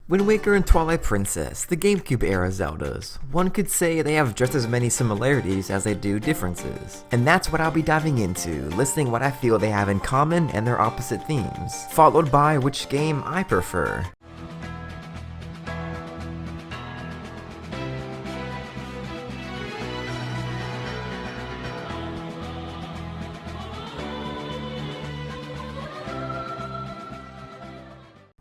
Wind Waker and Twilight Princess, the GameCube era Zeldas, one could say they have just as many similarities as they do differences. And that's what I'll be diving into, listing what I feel they have in common and their opposite themes, followed by which game I prefer.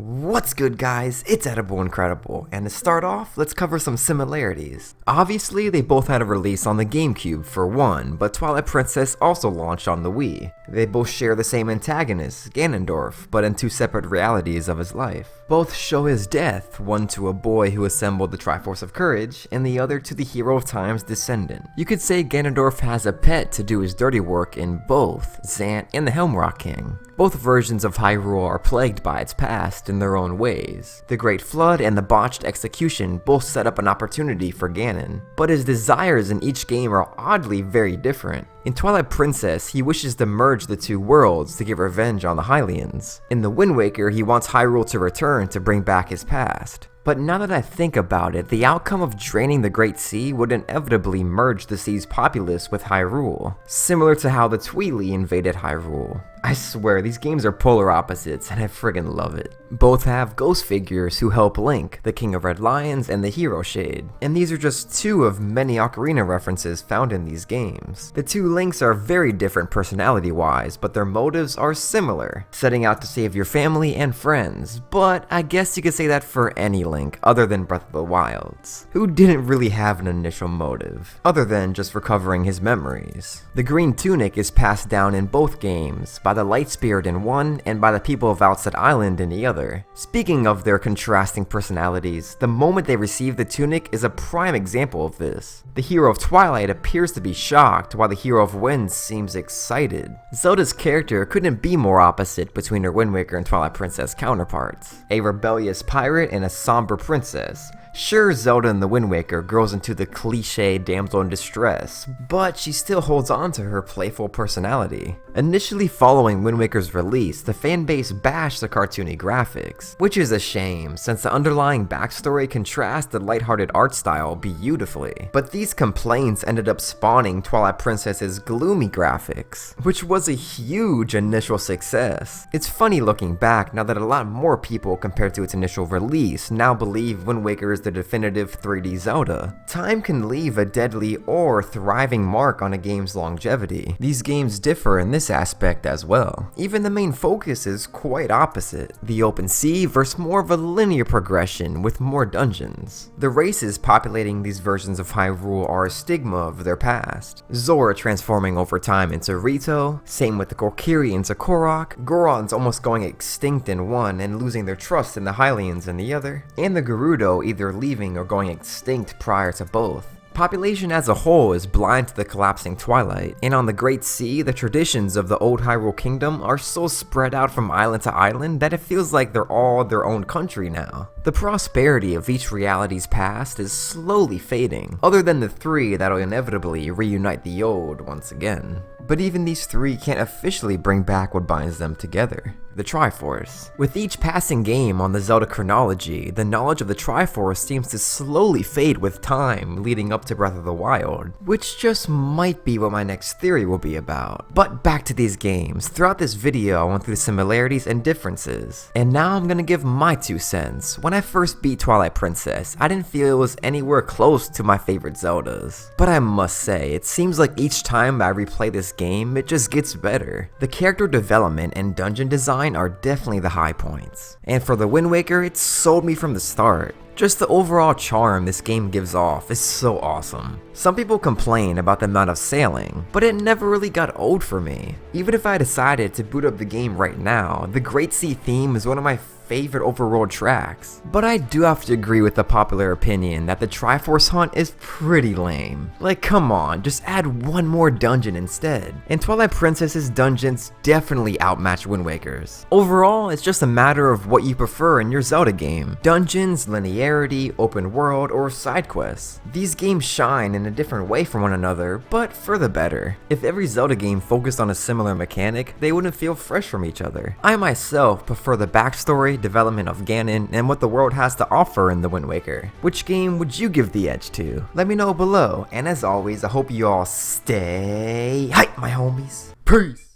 What's good, guys? It's Edible Incredible, and to start off, let's cover some similarities. Obviously, they both had a release on the GameCube for one, but Twilight Princess also launched on the Wii. They both share the same antagonist, Ganondorf, but in two separate realities of his life. Both show his death, one to a boy who assembled the Triforce of Courage, and the other to the Hero of Time's descendant. You could say Ganondorf has a pet to do his dirty work in both, Zant and the Helm Rock King. Both versions of Hyrule are plagued by its past in their own ways. The Great Flood and the botched execution both set up an opportunity for Ganon, but his desires in each game are oddly very different. In Twilight Princess, he wishes to merge the two worlds to get revenge on the Hylians. In the Wind Waker, he wants Hyrule to return to bring back his past. But now that I think about it, the outcome of draining the Great Sea would inevitably merge the sea's populace with Hyrule, similar to how the Tweely invaded Hyrule. I swear, these games are polar opposites, and I friggin' love it. Both have ghost figures who help Link, the King of Red Lions, and the Hero Shade. And these are just two of many Ocarina references found in these games. The two Links are very different personality-wise, but their motives are similar, setting out to save your family and friends. But I guess you could say that for any Link, other than Breath of the Wild's, who didn't really have an initial motive, other than just recovering his memories. The green tunic is passed down in both games, by the Light Spirit in one, and by the people of Outset Island in the other. Speaking of their contrasting personalities, the moment they receive the tunic is a prime example of this. The hero of Twilight appears to be shocked, while the hero of Wind seems excited. Zelda's character couldn't be more opposite between her Wind Waker and Twilight Princess counterparts. A rebellious pirate and a somber princess. Sure, Zelda in the Wind Waker grows into the cliché damsel in distress, but she still holds on to her playful personality. Initially following Wind Waker's release, the fanbase bashed the cartoony graphics, which is a shame since the underlying backstory contrasts the lighthearted art style beautifully. But these complaints ended up spawning Twilight Princess's gloomy graphics, which was a huge initial success. It's funny looking back now that a lot more people compared to its initial release now believe Wind Waker is the definitive 3D Zelda. Time can leave a deadly or thriving mark on a game's longevity. These games differ in this aspect as well. Even the main focus is quite opposite. The open sea versus more of a linear progression with more dungeons. The races populating these versions of Hyrule are a stigma of their past. Zora transforming over time into Rito, same with the Kokiri into Korok, Goron's almost going extinct in one and losing their trust in the Hylians in the other, and the Gerudo either leaving or going extinct prior to both. Population as a whole is blind to the collapsing Twilight, and on the Great Sea, the traditions of the old Hyrule Kingdom are so spread out from island to island that it feels like they're all their own country now. The prosperity of each reality's past is slowly fading, other than the three that'll inevitably reunite the old once again. But even these three can't officially bring back what binds them together, the Triforce. With each passing game on the Zelda chronology, the knowledge of the Triforce seems to slowly fade with time leading up to Breath of the Wild, which just might be what my next theory will be about. But back to these games. Throughout this video, I went through the similarities and differences, and now I'm gonna give my 2 cents. When I first beat Twilight Princess, I didn't feel it was anywhere close to my favorite Zeldas. But I must say, it seems like each time I replay this game, it just gets better. The character development and dungeon design are definitely the high points. And for the Wind Waker, it sold me from the start. Just the overall charm this game gives off is so awesome. Some people complain about the amount of sailing, but it never really got old for me. Even if I decided to boot up the game right now, the Great Sea theme is one of my favorite overworld tracks. But I do have to agree with the popular opinion that the Triforce hunt is pretty lame. Like, come on, just add one more dungeon instead. And Twilight Princess's dungeons definitely outmatch Wind Waker's. Overall, it's just a matter of what you prefer in your Zelda game. Dungeons, linearity, open world, or side quests. These games shine in a different way from one another, but for the better. If every Zelda game focused on a similar mechanic, they wouldn't feel fresh from each other. I myself prefer the backstory development of Ganon, and what the world has to offer in the Wind Waker. Which game would you give the edge to? Let me know below, and as always, I hope you all stay hype, my homies. Peace!